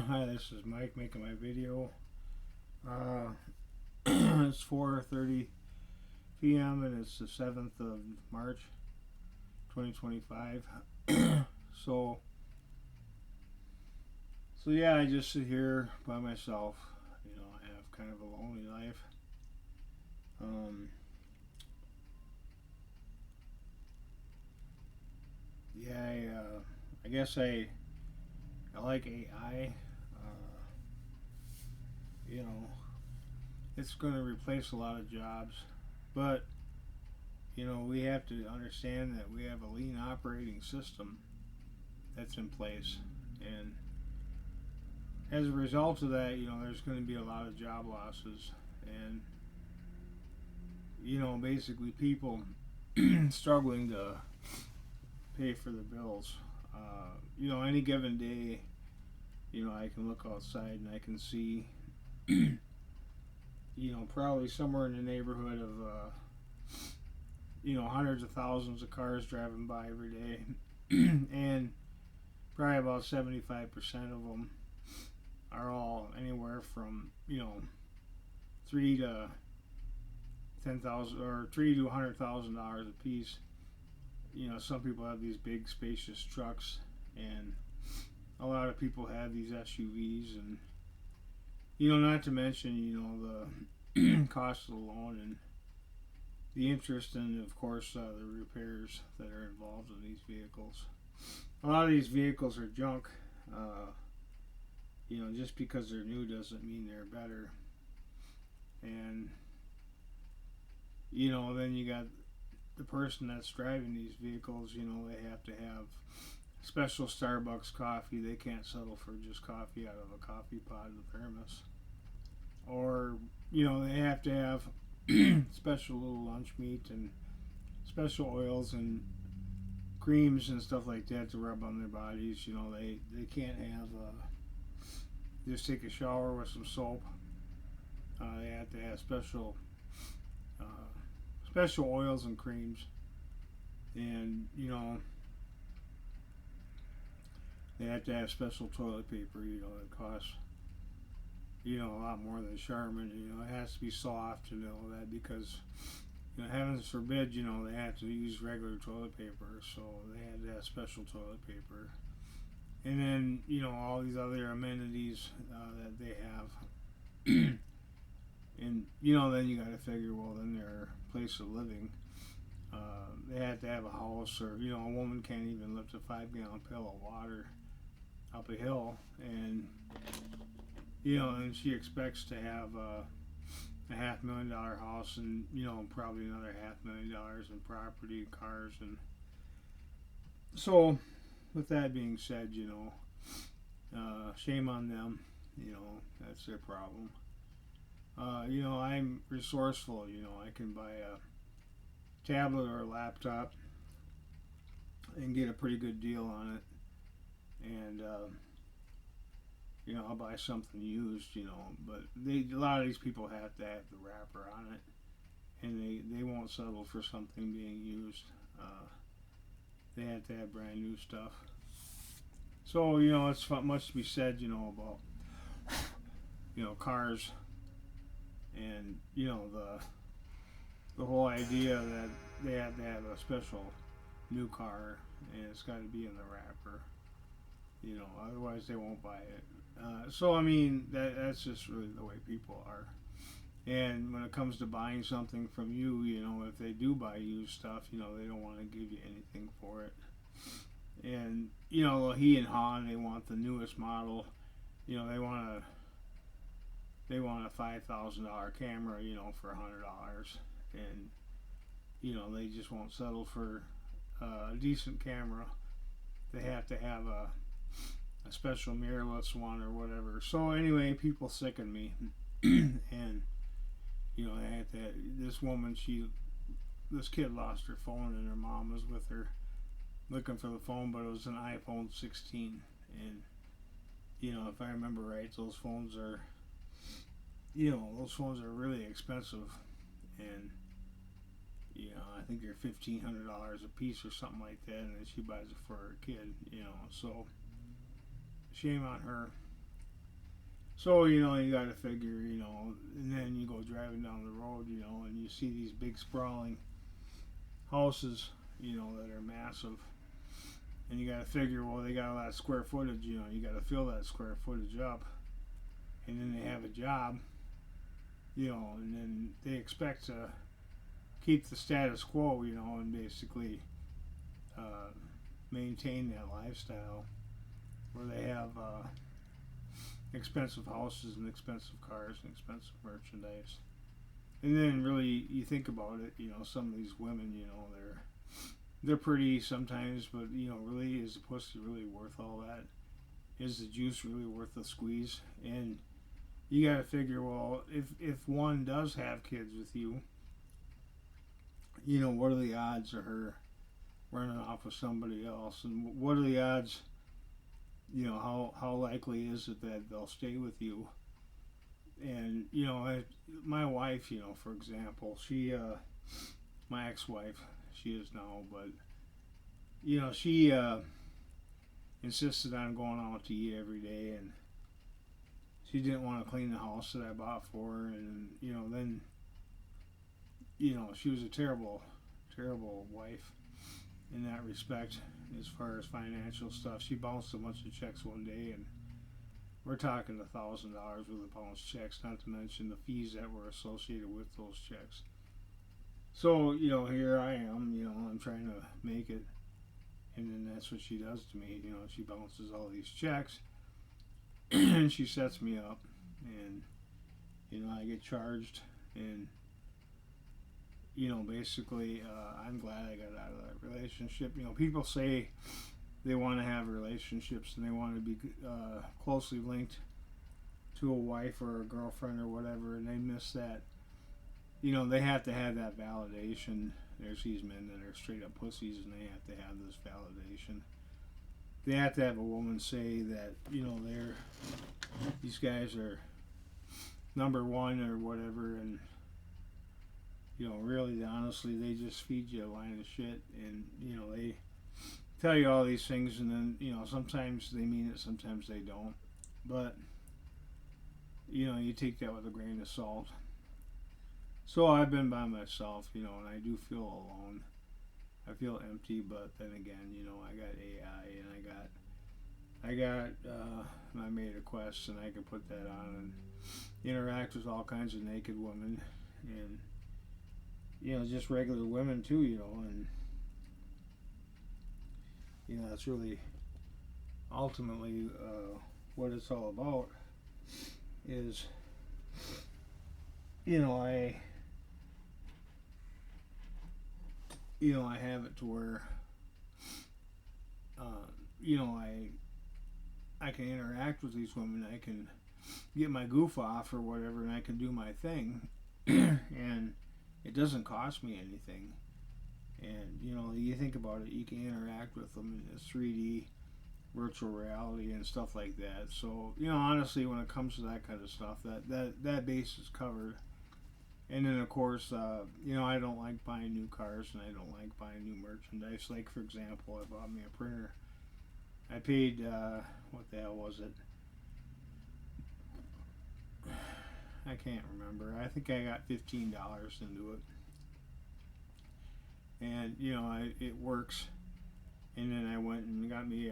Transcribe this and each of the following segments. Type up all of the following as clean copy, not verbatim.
Hi, this is Mike making my video. Uh, it's 4:30 p.m. and it's the 7th of March, 2025. so, so yeah, I just sit here by myself. I have kind of a lonely life. Um, yeah, I guess I like AI. Uh, you know, it's going to replace a lot of jobs, but we have to understand that we have a lean operating system that's in place. And as a result of that, there's going to be a lot of job losses. And, basically people struggling to pay for the bills. Any given day, I can look outside and I can see, probably somewhere in the neighborhood of, hundreds of thousands of cars driving by every day. And probably about 75% of them are all anywhere from 3 to 10,000 or $3 to $100,000 a piece. Some people have these big spacious trucks, and a lot of people have these SUVs, and not to mention the cost of the loan and the interest, and of course the repairs that are involved in these vehicles. A lot of these vehicles are junk. Uh, just because they're new doesn't mean they're better. And then you got the person that's driving these vehicles. They have to have special Starbucks coffee. They can't settle for just coffee out of a coffee pot in a thermos. Or they have to have special little lunch meat and special oils and creams and stuff like that to rub on their bodies. They can't have just take a shower with some soap. They have to have uh, special oils and creams, and they have to have special toilet paper. It costs a lot more than Charmin. It has to be soft and all that because heavens forbid they have to use regular toilet paper, so they had to have special toilet paper. And then all these other amenities that they have. And then you got to figure, well, then their place of living, they have to have a house, or a woman can't even lift a 5-gallon pail of water up a hill, and and she expects to have a $500,000 house, and probably another $500,000 in property, cars, and so. With that being said, shame on them. That's their problem. I'm resourceful. I can buy a tablet or a laptop and get a pretty good deal on it, and I'll buy something used. But a lot of these people have to have the wrapper on it, and they won't settle for something being used. They have to have brand new stuff. So it's much to be said, about cars, and the whole idea that they have to have a special new car, and it's got to be in the wrapper. Otherwise they won't buy it. So I mean that's just really the way people are. And when it comes to buying something from you, if they do buy used stuff, they don't want to give you anything for it. And he and Han, they want the newest model. They want a $5,000 camera, for $100, and they just won't settle for a decent camera. They have to have a special mirrorless one or whatever. So anyway, people sicken me, and I had to. This woman, this kid lost her phone, and her mom was with her looking for the phone, but it was an iPhone 16, and if I remember right, those phones are really expensive, and I think they're $1,500 a piece or something like that, and then she buys it for her kid. So shame on her. So, you got to figure, and then you go driving down the road, and you see these big sprawling houses, that are massive. And you got to figure, well, they got a lot of square footage, you got to fill that square footage up. And then they have a job, and then they expect to keep the status quo, and basically uh, maintain that lifestyle where they have expensive houses and expensive cars and expensive merchandise. And then really, you think about it, some of these women, they're pretty sometimes, but really, is the pussy really worth all that? Is the juice really worth the squeeze? And you got to figure, well, if one does have kids with you, what are the odds of her running off with somebody else? And what are the odds, how likely is it that they'll stay with you? And, my wife, for example, she, my ex-wife, she is now, but, she insisted on going out to eat every day, and she didn't want to clean the house that I bought for her, and then she was a terrible, terrible wife in that respect as far as financial stuff. She bounced a bunch of checks one day, and we're talking $1,000 worth of bounced checks, not to mention the fees that were associated with those checks. So here I am, I'm trying to make it, and then that's what she does to me. She bounces all these checks and she sets me up, and I get charged, and basically I'm glad I got out of that relationship. People say they want to have relationships and they want to be closely linked to a wife or a girlfriend or whatever, and they miss that. They have to have that validation. There's these men that are straight up pussies, and they have to have this validation. They have to have a woman say that these guys are number one or whatever, and really, honestly, they just feed you a line of shit, and they tell you all these things, and then sometimes they mean it, sometimes they don't. But you take that with a grain of salt. So I've been by myself, and I do feel alone. I feel empty, but then again, I got AI, and I got my Meta Quest, and I can put that on and interact with all kinds of naked women, and just regular women too, and that's really ultimately what it's all about. Is I have it to where I can interact with these women. I can get my goof off or whatever, and I can do my thing, and it doesn't cost me anything. And you think about it, you can interact with them in this 3D virtual reality and stuff like that. So honestly, when it comes to that kind of stuff, that base is covered. And then of course, I don't like buying new cars, and I don't like buying new merchandise. Like, for example, I bought me a printer. I paid what the hell was it? I can't remember. I think I got $15 into it, and it works. And then I went and got me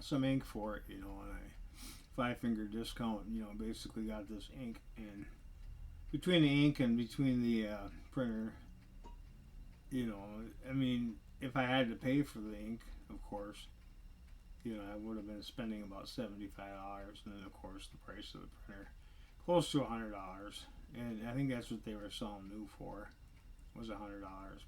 some ink for it, and I 5-finger discount. Basically got this ink, and between the ink and between the printer, I mean, if I had to pay for the ink, of course, I would have been spending about $75, and then of course the price of the printer, close to $100, and I think that's what they were selling new for, was $100.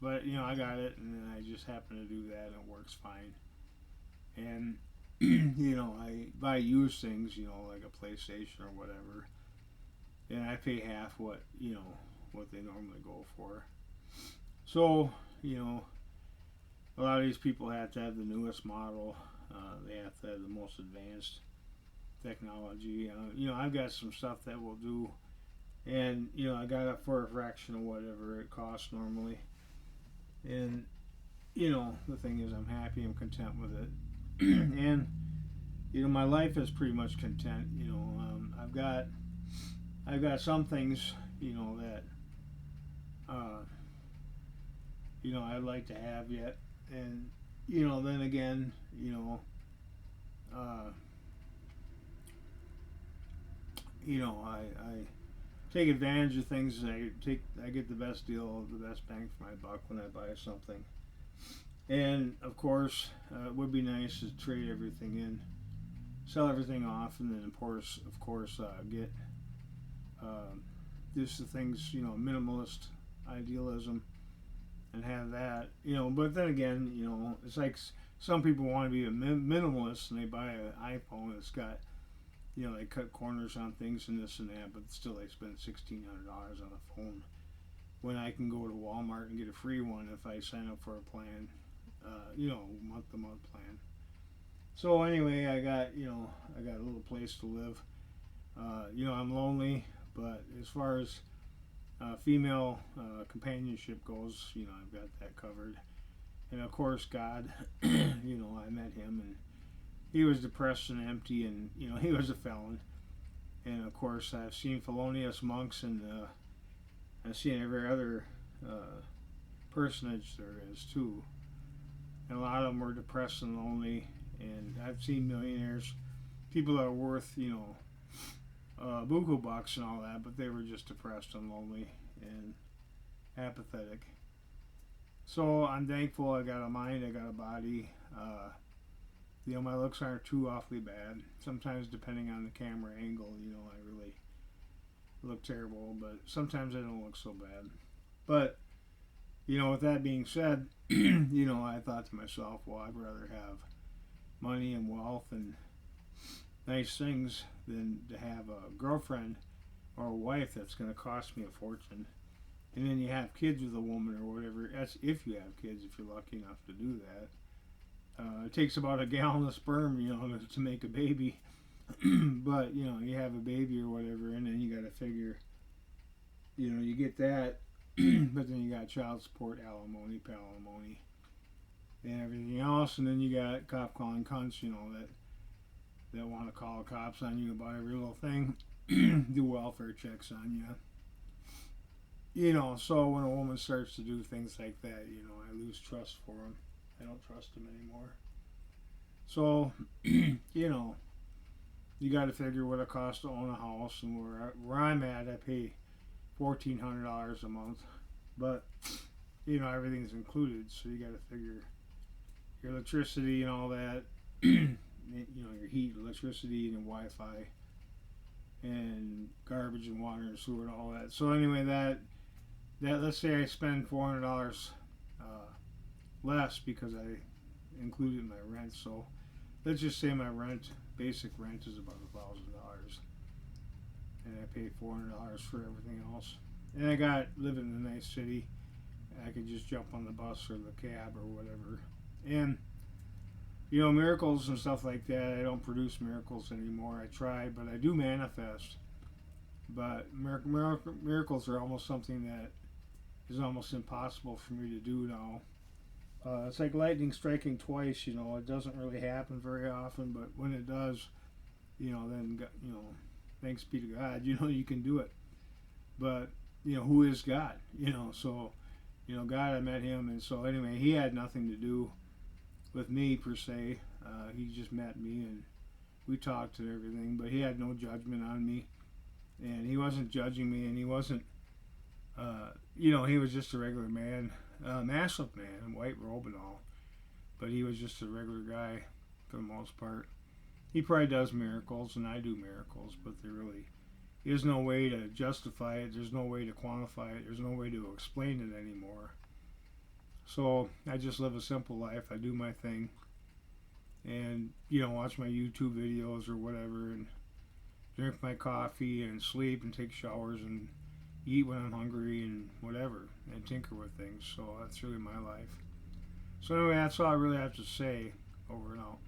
But I got it, and then I just happened to do that, and it works fine. And I buy used things, like a PlayStation or whatever, and I pay half what what they normally go for. So a lot of these people have to have the newest model. They have to have the most advanced technology. I've got some stuff that will do, and I got it for a fraction of whatever it costs normally. And the thing is, I'm happy, I'm content with it, and my life is pretty much content. I've got some things, that uh, I'd like to have yet, and then again, uh, I take advantage of things. I get the best deal, the best bang for my buck when I buy something. And of course, it would be nice to trade everything in, sell everything off, and then of course, get just the things, minimalist idealism, and have that. But then again, it's like some people want to be a minimalist and they buy an iPhone that's got, they cut corners on things and this and that, but still they spend $1,600 on a phone when I can go to Walmart and get a free one if I sign up for a plan, month to month plan. So anyway, I got a little place to live. I'm lonely, but as far as female companionship goes, I've got that covered. And of course, God, I met him, and he was depressed and empty, and he was a felon. And of course, I've seen felonious monks, and I've seen every other personage there is too. And a lot of them were depressed and lonely. And I've seen millionaires, people that are worth, buku bucks and all that, but they were just depressed and lonely and apathetic. So I'm thankful I got a mind, I got a body. My looks aren't too awfully bad. Sometimes, depending on the camera angle, I really look terrible, but sometimes I don't look so bad. But, with that being said, I thought to myself, well, I'd rather have money and wealth and nice things than to have a girlfriend or a wife that's going to cost me a fortune. And then you have kids with a woman or whatever. That's if you have kids, if you're lucky enough to do that. It takes about a gallon of sperm, to make a baby. But, you have a baby or whatever, and then you got to figure, you get that, but then you got child support, alimony, palimony, and everything else, and then you got cop calling cunts, that want to call cops on you about every little thing, do welfare checks on you. So when a woman starts to do things like that, I lose trust for them. I don't trust them anymore. So, you got to figure what it costs to own a house, and where I'm at, I pay $1,400 a month, but everything's included, so you got to figure your electricity and all that, your heat, electricity, and Wi-Fi, and garbage and water and sewer and all that. So anyway, that let's say I spend $400 less because I included my rent. So let's just say my basic rent is about $1,000, and I pay $400 for everything else. And I live in a nice city. I could just jump on the bus or the cab or whatever. And miracles and stuff like that. I don't produce miracles anymore. I try, but I do manifest. But miracles are almost something that is almost impossible for me to do now. It's like lightning striking twice. It doesn't really happen very often, but when it does, then thanks be to God. You can do it. But who is God? So God, I met him, and so anyway, he had nothing to do with me per se. He just met me, and we talked and everything, but he had no judgment on me, and he wasn't judging me, and he wasn't, he was just a regular man, massive man, white robe and all, but he was just a regular guy for the most part. He probably does miracles, and I do miracles, but there really is no way to justify it. There's no way to quantify it. There's no way to explain it anymore. So I just live a simple life. I do my thing, and watch my YouTube videos or whatever, and drink my coffee and sleep and take showers and eat when I'm hungry and whatever, and tinker with things. So that's really my life. So anyway, that's all I really have to say. Over and out.